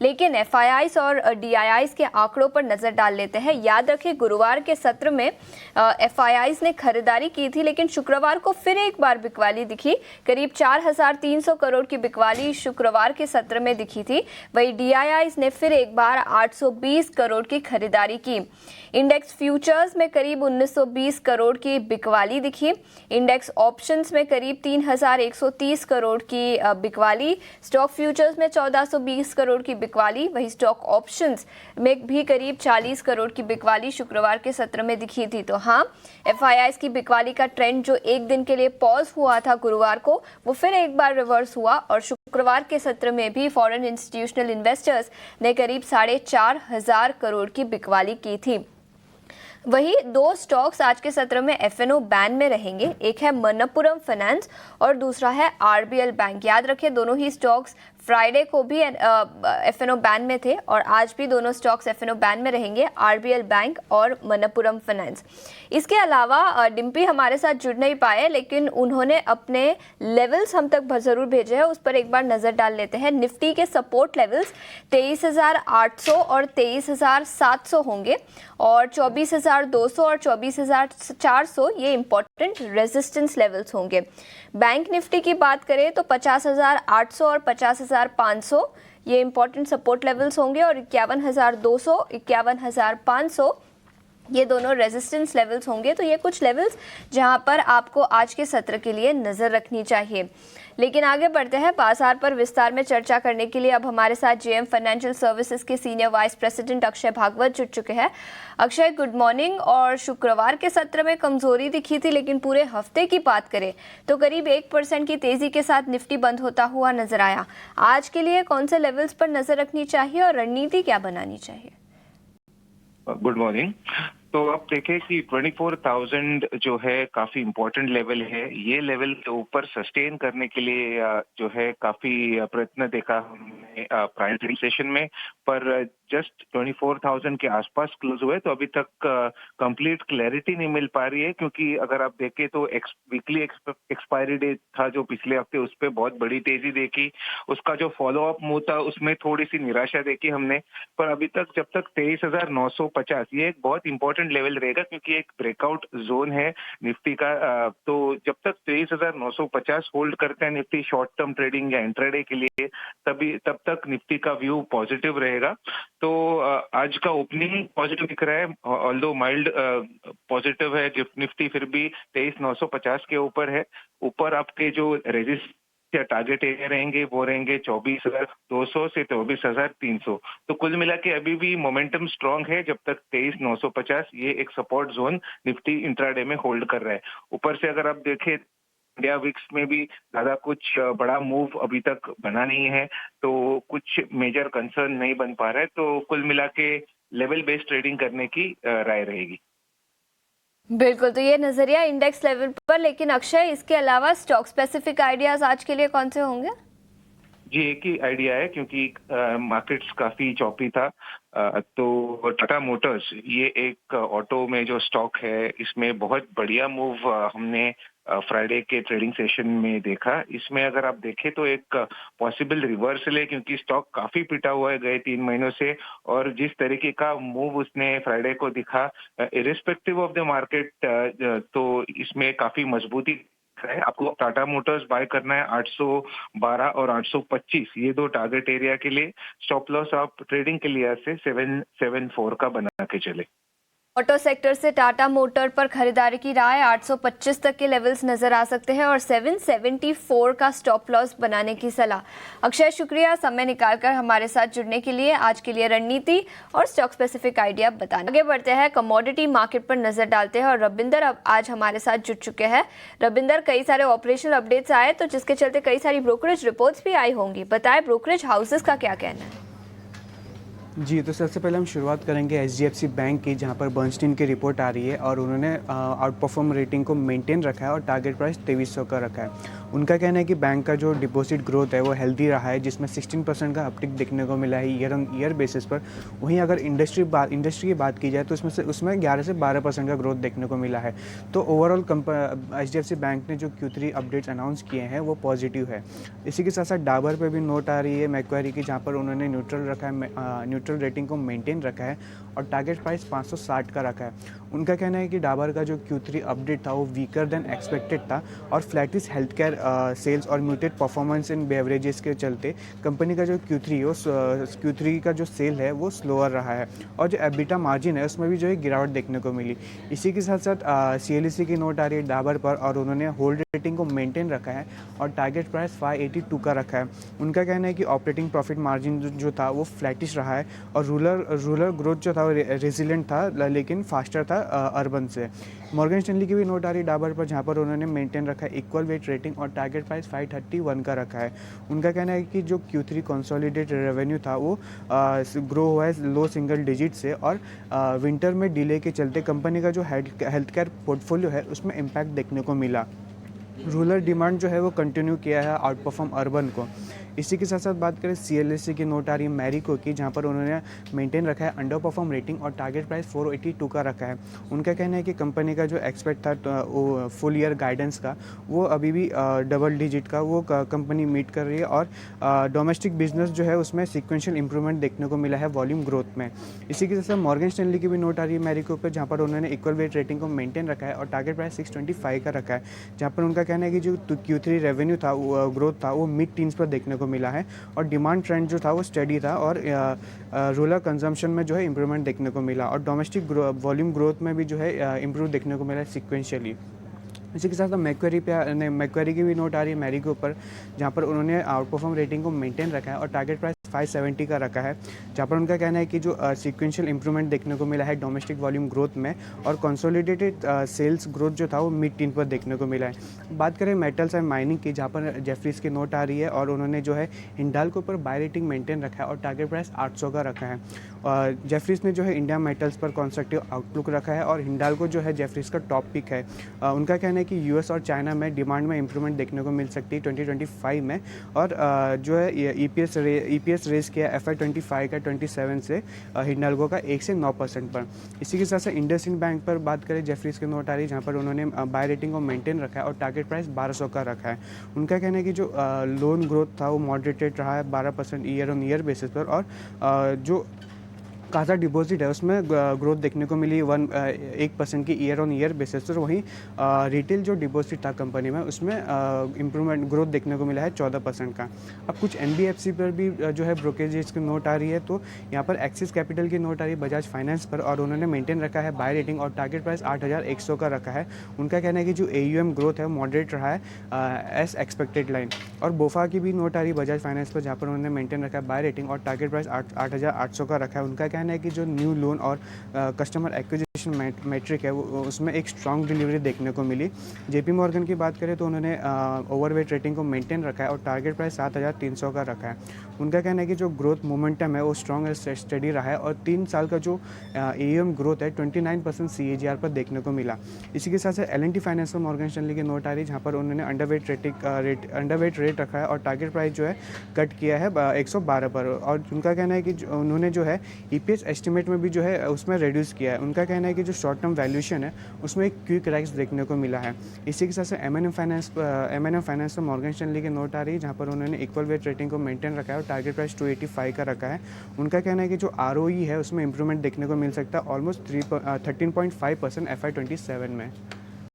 लेकिन एफआईआईस और डीआईआईस के आंकड़ों पर नजर डाल लेते हैं। याद रखें, गुरुवार के सत्र में एफआईआईस ने खरीदारी की थी, लेकिन शुक्रवार को फिर एक बार बिकवाली दिखी। करीब 4,300 करोड़ की बिकवाली शुक्रवार के सत्र में दिखी थी। वही डीआईआईस ने फिर एक बार 820 करोड़ की खरीदारी की। इंडेक्स फ्यूचर्स में करीब 1920 करोड़ की बिकवाली दिखी। इंडेक्स ऑप्शंस में करीब 3,130 करोड़ की बिकवाली। स्टॉक फ्यूचर्स में 1,420 करोड़ की बिकवाली। वही स्टॉक ऑप्शंस में भी करीब 40 करोड़ की बिकवाली शुक्रवार के सत्र में दिखी थी। तो हाँ, एफआईआईस की बिकवाली का ट्रेंड जो एक दिन के लिए पॉज हुआ था गुरुवार को, वो फिर एक बार रिवर्स हुआ और शुक्रवार के सत्र में भी फॉरेन इंस्टीट्यूशनल इन्वेस्टर्स ने करीब 4,500 करोड़ की बिकवाली की थी। वही दो स्टॉक्स आज के सत्र में एफएनओ बैन में रहेंगे। एक है मनप्पुरम फाइनेंस और दूसरा है आरबीएल बैंक। याद रखें, दोनों ही स्टॉक्स फ्राइडे को भी एफएनओ बैन में थे और आज भी दोनों स्टॉक्स एफएनओ बैन में रहेंगे, आरबीएल बैंक और मनप्पुरम फाइनेंस। इसके अलावा डिम्पी हमारे साथ जुड़ नहीं पाए, लेकिन उन्होंने अपने लेवल्स हम तक ज़रूर भेजे हैं, उस पर एक बार नज़र डाल लेते हैं। निफ्टी के सपोर्ट लेवल्स 23,800 और 23,700 होंगे और 24,200 और 24,400 ये इंपॉर्टेंट रेजिस्टेंस लेवल्स होंगे। बैंक निफ्टी की बात करें तो 50,800 और 50,500 ये इंपॉर्टेंट सपोर्ट लेवल्स होंगे और 51,200, 51,500 ये दोनों रेजिस्टेंस लेवल्स होंगे। तो ये कुछ लेवल्स जहां पर आपको आज के सत्र के लिए नज़र रखनी चाहिए। लेकिन आगे बढ़ते हैं, बाजार पर विस्तार में चर्चा करने के लिए अब हमारे साथ जेएम फाइनेंशियल सर्विसेज के senior vice president Akshay Bhagwat जुड़ चुके हैं। Akshay, good morning. और शुक्रवार के सत्र में कमजोरी दिखी थी, लेकिन पूरे हफ्ते की बात करें तो करीब 1% की तेजी के साथ निफ्टी बंद होता हुआ नजर आया। आज के लिए कौन से लेवल्स पर नजर रखनी चाहिए और रणनीति क्या बनानी चाहिए? Good morning. तो आप देखें कि 24,000 जो है काफी इम्पोर्टेंट लेवल है। ये लेवल के ऊपर सस्टेन करने के लिए जो है काफी प्रयत्न देखा हमने प्राइम ट्रेडिंग सेशन में, पर जस्ट 24,000 के आसपास क्लोज हुए। तो अभी तक कंप्लीट क्लैरिटी नहीं मिल पा रही है, क्योंकि अगर आप देखें तो वीकली एक्सपायरी डेट था जो पिछले हफ्ते, उस पर बहुत बड़ी तेजी देखी। उसका जो फॉलोअप मूव था उसमें थोड़ी सी निराशा देखी हमने। पर अभी तक जब तक 23,950 ये एक बहुत इंपॉर्टेंट लेवल रहेगा, क्योंकि एक ब्रेकआउट जोन है निफ्टी का। तो जब तक 23,950 होल्ड करते हैं निफ्टी शॉर्ट टर्म ट्रेडिंग या इंट्राडे के लिए, तब तक निफ्टी का व्यू पॉजिटिव रहेगा। तो आज का ओपनिंग पॉजिटिव दिख रहा है, ऑल्दो माइल्ड पॉजिटिव है निफ्टी, फिर भी 23,950 के ऊपर है। ऊपर आपके जो रेजिस्ट या टारगेट एरिया रहेंगे वो रहेंगे 24,200 से 24,300। तो कुल मिला के अभी भी मोमेंटम स्ट्रांग है जब तक 23,950 ये एक सपोर्ट जोन निफ्टी इंट्राडे में होल्ड कर रहा है। ऊपर से अगर आप देखें, इंडिया विक्स में भी ज्यादा कुछ बड़ा मूव अभी तक बना नहीं है, तो कुछ मेजर कंसर्न नहीं बन पा रहा है। तो कुल मिला के लेवल बेस्ड ट्रेडिंग करने की राय रहेगी। बिल्कुल, तो ये नजरिया इंडेक्स लेवल पर। लेकिन अक्षय, इसके अलावा स्टॉक स्पेसिफिक आइडियाज आज के लिए कौन से होंगे? जी, एक ही आइडिया है, क्योंकि मार्केट्स काफी चौपी था। तो टाटा मोटर्स ये एक ऑटो में जो स्टॉक है, इसमें बहुत बढ़िया मूव हमने फ्राइडे के ट्रेडिंग सेशन में देखा। इसमें अगर आप देखें तो एक पॉसिबल रिवर्सल है, क्योंकि स्टॉक काफी पिटा हुआ है गए 3 महीनों से। और जिस तरीके का मूव उसने फ्राइडे को दिखा, इरिस्पेक्टिव ऑफ द मार्केट, तो इसमें काफी मजबूती है। आपको टाटा मोटर्स बाय करना है 812 और 825, ये दो टारगेट एरिया के लिए। स्टॉप लॉस आप ट्रेडिंग के लिए से 774 का बना के चले। ऑटो सेक्टर से टाटा मोटर पर खरीदारी की राय 825 तक के लेवल्स नजर आ सकते हैं और 774 का स्टॉप लॉस बनाने की सलाह। अक्षय, शुक्रिया समय निकालकर हमारे साथ जुड़ने के लिए। आज के लिए रणनीति और स्टॉक स्पेसिफिक आइडिया बताने। आगे बढ़ते हैं, कमोडिटी मार्केट पर नजर डालते हैं और रविंदर अब आज हमारे साथ जुड़ चुके हैं। रविंदर, कई सारे ऑपरेशनल अपडेट्स आए, तो जिसके चलते कई सारी ब्रोकरेज रिपोर्ट्स भी आई होंगी। बताएं ब्रोकरेज हाउसेस का क्या कहना है? जी, तो सबसे पहले हम शुरुआत करेंगे एचडीएफसी बैंक की, जहां पर बर्नस्टीन की रिपोर्ट आ रही है और उन्होंने आउट परफॉर्म रेटिंग को मेंटेन रखा है और टारगेट प्राइस 2300 का रखा है। उनका कहना है कि बैंक का जो डिपॉजिट ग्रोथ है वो हेल्दी रहा है, जिसमें 16% का अपटिक देखने को मिला है ईयर ऑन ईयर बेसिस पर। वहीं अगर इंडस्ट्री की बात की जाए तो उसमें 11 से 12% का ग्रोथ देखने को मिला है। तो ओवरऑल HDFC बैंक ने जो Q3 अपडेट्स अनाउंस किए हैं वो पॉजिटिव है। इसी के साथ साथ डाबर पे भी नोट आ रही है मैक्वारी की, जहाँ पर उन्होंने न्यूट्रल रेटिंग को मेंटेन रखा है और टारगेट प्राइस 560 का रखा है। उनका कहना है कि डाबर का जो Q3 अपडेट था वो वीकर देन एक्सपेक्टेड था और फ्लैटिस हेल्थ केयर सेल्स और म्यूटेड परफॉर्मेंस इन बेवरेजेस के चलते कंपनी का जो Q3 का जो सेल है वो स्लोअर रहा है और जो एबिटा मार्जिन है उसमें भी जो है गिरावट देखने को मिली। इसी के साथ साथ CLSC की नोट आ रही है डाबर पर और उन्होंने होल्ड रेटिंग को मेंटेन रखा है और टारगेट प्राइस 582 का रखा है। उनका कहना है कि ऑपरेटिंग प्रॉफिट मार्जिन जो था वो फ्लैटिश रहा है और रूरल ग्रोथ जो था वो रेजिलेंट था, लेकिन फास्टर था अर्बन से। मॉर्गन स्टैनली की भी नोट आ रही डाबर पर, जहाँ पर उन्होंने मेंटेन रखा है इक्वल वेट रेटिंग और टारगेट प्राइस 531 का रखा है। उनका कहना है कि जो Q3 कंसोलिडेटेड रेवेन्यू था वो ग्रो हुआ है लो सिंगल डिजिट से और विंटर में डिले के चलते कंपनी का जो हेल्थ केयर पोर्टफोलियो है उसमें इम्पैक्ट देखने को मिला। रूरल डिमांड जो है वो कंटिन्यू किया है आउट परफॉर्म अर्बन को। इसी के साथ साथ बात करें CLSC की नोट आ रही है मैरिको की, जहाँ पर उन्होंने मेंटेन रखा है अंडर परफॉर्म रेटिंग और टारगेट प्राइस 482 का रखा है। उनका कहना है कि कंपनी का जो एक्सपेक्ट था वो फुल ईयर गाइडेंस का वो अभी भी डबल डिजिट का वो कंपनी मीट कर रही है और डोमेस्टिक बिजनेस जो है उसमें सिक्वेंशियल इंप्रूवमेंट देखने को मिला है वॉल्यूम ग्रोथ में। इसी के साथ साथ मॉर्गन स्टैनली की भी नोट आ रही है मैरिको पर, जहाँ पर उन्होंने इक्वल वेट रेटिंग को मेंटेन रखा है और टारगेट प्राइस 625 का रखा है। जहाँ पर उनका कहना है कि जो Q3 रेवेन्यू था ग्रोथ था वो मिड टीन्स पर देखने को मिला है और डिमांड ट्रेंड जो था वो स्टेडी था और रूरल कंजम्पशन में जो है इंप्रूवमेंट देखने को मिला और डोमेस्टिक वॉल्यूम ग्रोथ में भी जो है इंप्रूव देखने को मिला सिक्वेंशियली। इसी के साथ मैक्वारी की भी नोट आ रही है मैरी के ऊपर, जहाँ पर उन्होंने आउट परफॉर्म रेटिंग को मेंटेन रखा है और टारगेट प्राइस 570 का रखा है। जहाँ पर उनका कहना है कि जो सीक्वेंशियल इंप्रूवमेंट देखने को मिला है डोमेस्टिक वॉल्यूम ग्रोथ में और कंसोलिडेटेड सेल्स ग्रोथ जो था वो मिड टीन पर देखने को मिला है। बात करें मेटल्स एंड माइनिंग की, जहाँ पर जेफरीज की नोट आ रही है और उन्होंने जो है हिंडाल के ऊपर बाय रेटिंग मेंटेन रखा है और टारगेट प्राइस 800 का रखा है। जेफरीज ने जो है इंडिया मेटल्स पर कंस्ट्रक्टिव आउटलुक रखा है और हिंडाल को जो है जेफरीज का टॉप पिक है। उनका कहना है कि US और चाइना में डिमांड में इंप्रूवमेंट देखने को मिल सकती है 2025 में और जो है EPS रेस किया FY25 का 27 से हिंडाल्को का 1 से 9% पर। इसी के साथ साथ इंडसइंड बैंक पर बात करें जेफरीज की नोट आ रही है, जहाँ पर उन्होंने बाय रेटिंग को मेंटेन रखा है और टारगेट प्राइस 1200 का रखा है। उनका कहना है कि जो लोन ग्रोथ था वो मॉडरेटेड रहा है 12% ईयर ऑन ईयर बेसिस पर और जो काज़ा डिपॉजिट है उसमें ग्रोथ देखने को मिली 1% की ईयर ऑन ईयर बेसिस पर। वहीं रिटेल जो डिपॉजिट था कंपनी में उसमें इंप्रूवमेंट ग्रोथ देखने को मिला है 14% का। अब कुछ NBFC पर भी जो है ब्रोकरेजेस की नोट आ रही है, तो यहाँ पर एक्सिस कैपिटल की नोट आ रही है बजाज फाइनेंस पर और उन्होंने मेंटेन रखा है बाय रेटिंग और टारगेट प्राइस 8100 का रखा है। उनका कहना है कि जो AUM ग्रोथ है मॉडरेट रहा है एज एक्सपेक्टेड लाइन। और बोफा की भी नोट आ रही है बजाज फाइनेंस पर, जहाँ पर उन्होंने मेंटेन रखा है बाय रेटिंग और टारगेट प्राइस 8800 का रखा है। उनका कहना है कि जो न्यू लोन और कस्टमर एक्विजिशन मैट्रिक है वो उसमें एक स्ट्रॉन्ग डिलीवरी देखने को मिली। JP मॉर्गन की बात करें तो उन्होंने ओवरवेट रेटिंग को मेंटेन रखा है और टारगेट प्राइस 7300 का रखा है। उनका कहना है कि जो ग्रोथ मोमेंटम है वो स्ट्रॉन्ग स्टडी रहा है और 3 साल का जो AUM ग्रोथ है 29% CAGR पर देखने को मिला। इसी के साथ साथ L&T फाइनेंस और मॉर्गन स्टैनली की नोट आ रही है, जहाँ पर उन्होंने अंडरवेट रेट रखा है और टारगेट प्राइस जो है कट किया है 112 पर। और उनका कहना है कि उन्होंने जो है EPS एस्टिमेट में भी जो है उसमें रिड्यूस किया है। उनका कहना है कि जो शॉर्ट टर्म वैल्यूएशन है उसमें एक क्विक राइज देखने को मिला है। इसी के साथ साथ M&M फाइनेंस और मॉर्गन स्टैनली की नोट आ रही है, जहाँ पर उन्होंने इक्वल वेट रेटिंग को मेंटेन रखा है और टारगेट प्राइस 285 का रखा है। उनका कहना है कि जो ROE है उसमें इंप्रूवमेंट देखने को मिल सकता है ऑलमोस्ट 13.5% FY27 में।